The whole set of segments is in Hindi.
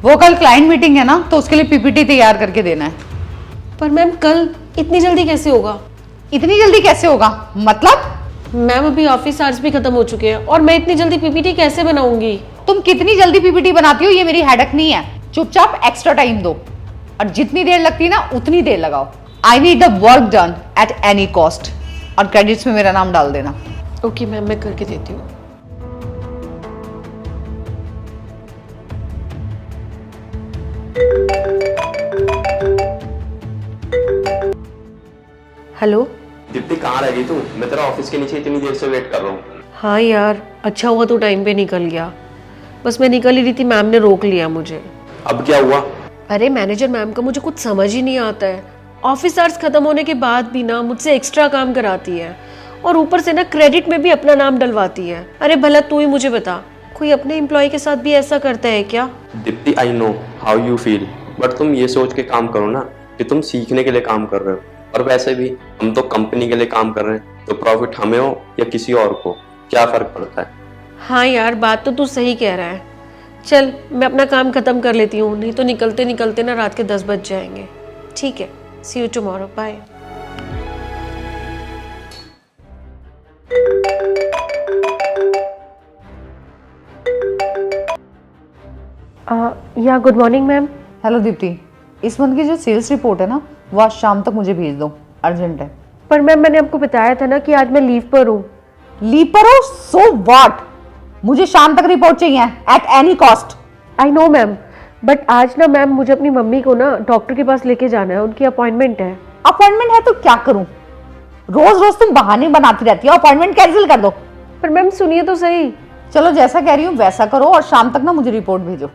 वो कल क्लाइंट मीटिंग है ना, तो उसके लिए पीपीटी तैयार करके देना है। पर मैम कल इतनी जल्दी कैसे होगा? इतनी जल्दी कैसे होगा मतलब? मैम अभी ऑफिस आवर्स भी खत्म हो चुके हैं और मैं इतनी जल्दी पीपीटी कैसे बनाऊंगी? तुम कितनी जल्दी पीपीटी बनाती हो ये मेरी हेडेक नहीं है। चुपचाप एक्स्ट्रा टाइम दो और जितनी देर लगती है ना उतनी देर लगाओ। I need the work done at any cost और क्रेडिट्स में मेरा नाम डाल देना। ओके मैम, मैं करके देती हूँ। हेलो दीप्ति, कहाँ रह गई तू? मैं तेरा ऑफिस के नीचे इतनी देर से वेट कर रहा हूँ। हाँ यार, अच्छा हुआ तू टाइम पे निकल गया। बस मैं निकल ही रही थी, मैम ने रोक लिया मुझे। अब क्या हुआ? अरे मैनेजर मैम का मुझे कुछ समझ ही नहीं आता है। ऑफिस आवर्स खत्म होने के बाद भी ना मुझसे एक्स्ट्रा काम कराती है और ऊपर से ना क्रेडिट में भी अपना नाम डलवाती है। अरे भला तू ही मुझे बता, कोई अपने एम्प्लॉय के साथ भी ऐसा करता है क्या? Deepti, I know how you feel, but तुम ये सोच के काम करो ना कि तुम सीखने के लिए काम कर रहे हो। और वैसे भी हम तो कंपनी के लिए काम कर रहे हैं, तो प्रॉफिट हमें हो या किसी और को, क्या फर्क पड़ता है? हाँ यार, बात तो तू सही कह रहा है। चल मैं अपना काम खत्म कर लेती हूँ, नहीं तो निकलते निकलते ना रात के 10 बज जाएंगे। ठीक है, सी यू टुमारो, बाय। या good morning ma'am. Hello Deepti, इस मंथ की जो सेल्स रिपोर्ट है ना वो आज शाम तक मुझे भेज दो, अर्जेंट है। पर मैम मैंने आपको बताया था ना कि आज मैं लीव पर हूँ। लीव पर हो? सो व्हाट, मुझे शाम तक रिपोर्ट चाहिए at any cost. I know ma'am, but आज ना मैम मुझे अपनी मम्मी को ना डॉक्टर के पास लेके जाना है, उनकी अपॉइंटमेंट है। अपॉइंटमेंट है तो क्या करूं? रोज रोज तुम बहाने बनाती रहती हो, अपॉइंटमेंट कैंसिल कर दो। पर मैम सुनिए तो सही। चलो जैसा कह रही हूँ वैसा करो और शाम तक ना मुझे रिपोर्ट भेजो।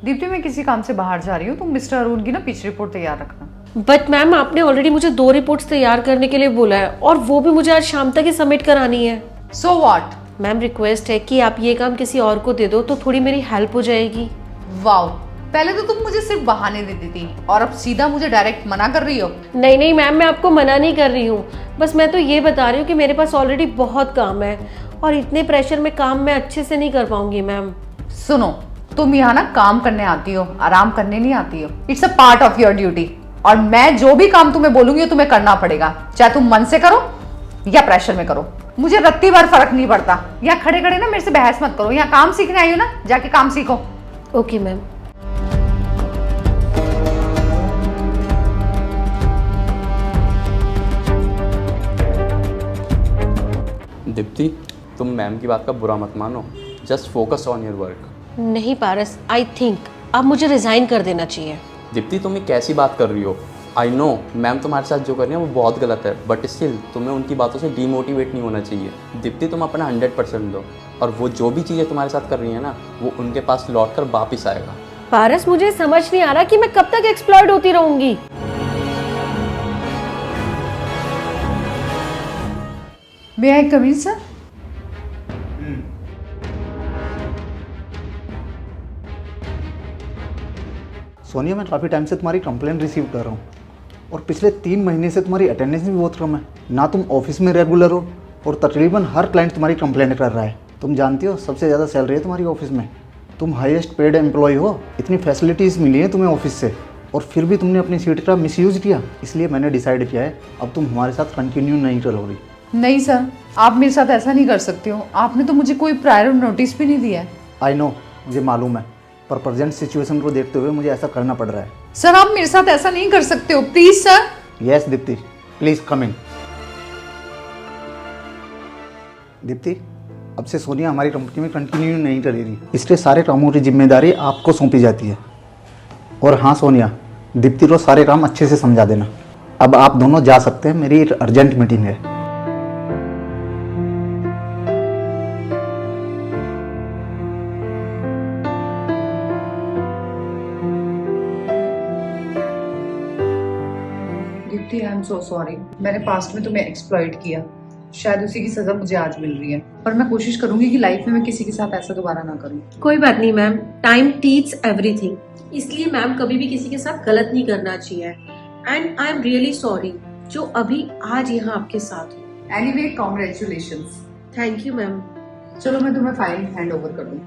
दीप्ति, मैं किसी काम से बाहर जा रही हूँ, तुम मिस्टर अरुण की ना पिछली रिपोर्ट तैयार रखना। बट मैम आपने ऑलरेडी मुझे 2 रिपोर्ट्स तैयार करने के लिए बोला है और वो भी मुझे आज शाम तक ही सबमिट करानी है। So what? मैम रिक्वेस्ट है कि आप ये काम किसी और को दे दो तो थोड़ी मेरी हेल्प हो जाएगी। वाओ, पहले तो तुम मुझे सिर्फ बहाने देती थी और अब सीधा मुझे डायरेक्ट मना कर रही हो। नहीं नहीं मैम, मैं आपको मना नहीं कर रही हूँ, बस मैं तो ये बता रही हूँ कि मेरे पास ऑलरेडी बहुत काम है और इतने प्रेशर में काम मैं अच्छे से नहीं कर पाऊंगी मैम। सुनो, तुम यहाँ ना काम करने आती हो, आराम करने नहीं आती हो। It's a part of your duty और मैं जो भी काम तुम्हें बोलूंगी तुम्हें करना पड़ेगा, चाहे तुम मन से करो या प्रेशर में करो। मुझे रत्ती भर फर्क नहीं पड़ता। यहाँ खड़े खड़े ना मेरे से बहस मत करो, यहाँ काम सीखने आई हो ना, जाके काम सीखो। Okay ma'am. दीप्ति, तुम मैम की बात का बुरा मत मानो, just focus on your work. नहीं पारस, आई थिंक अब मुझे रिजाइन कर देना चाहिए। दीप्ति, तुम ये कैसी बात कर रही हो? आई नो मैम तुम्हारे साथ जो कर रही है वो बहुत गलत है, बट स्टिल तुम्हें उनकी बातों से डीमोटिवेट नहीं होना चाहिए। दीप्ति, तुम अपना 100% दो और वो जो भी चीज़ें तुम्हारे साथ कर रही है ना वो उनके पास लौट कर वापिस आएगा। पारस, मुझे समझ नहीं आ रहा कि मैं कब तक एक्सप्लॉइट होती रहूंगी। मे आई कम इन सर? सोनिया, मैं काफ़ी टाइम से तुम्हारी कंप्लेंट रिसीव कर रहा हूँ और पिछले 3 महीने से तुम्हारी अटेंडेंस भी बहुत कम है। ना तुम ऑफिस में रेगुलर हो और तकरीबन हर क्लाइंट तुम्हारी कंप्लेंट कर रहा है। तुम जानती हो सबसे ज़्यादा सैलरी है तुम्हारी ऑफिस में, तुम हाईएस्ट पेड एम्प्लॉय हो, इतनी फैसिलिटीज़ मिली है तुम्हें ऑफिस से और फिर भी तुमने अपनी सीट का मिसयूज़ किया। इसलिए मैंने डिसाइड किया है अब तुम हमारे साथ कंटिन्यू नहीं करोगी। नहीं सर, आप मेरे साथ ऐसा नहीं कर सकते हो। आपने तो मुझे कोई प्रायर नोटिस भी नहीं दिया है। आई नो, मुझे मालूम है, पर प्रेजेंट सिचुएशन को देखते हुए मुझे ऐसा करना पड़ रहा है। सर आप मेरे साथ ऐसा नहीं कर सकते हो, please sir. Yes Deepti, please come in. Deepti, अब से सोनिया हमारी कंपनी में कंटिन्यू नहीं करेगी, इसके सारे कामों की जिम्मेदारी आपको सौंपी जाती है। और हाँ सोनिया, दीप्ति को सारे काम अच्छे से समझा देना। अब आप दोनों जा सकते हैं, मेरी एक अर्जेंट मीटिंग है। Deepti, I am so sorry. मैंने पास्ट में तुम्हें एक्सप्लॉइट किया, शायद उसी की सजा मुझे आज मिल रही है, पर मैं कोशिश करूंगी कि लाइफ में मैं किसी के साथ ऐसा दोबारा ना करूं। कोई बात नहीं मैम, टाइम टीच एवरीथिंग, इसलिए मैम कभी भी किसी के साथ गलत नहीं करना चाहिए। And I am really sorry जो अभी आज यहाँ आपके साथ हूँ। Anyway, congratulations. Thank you ma'am. चलो मैं तुम्हें फाइल हैंड ओवर कर दूँ।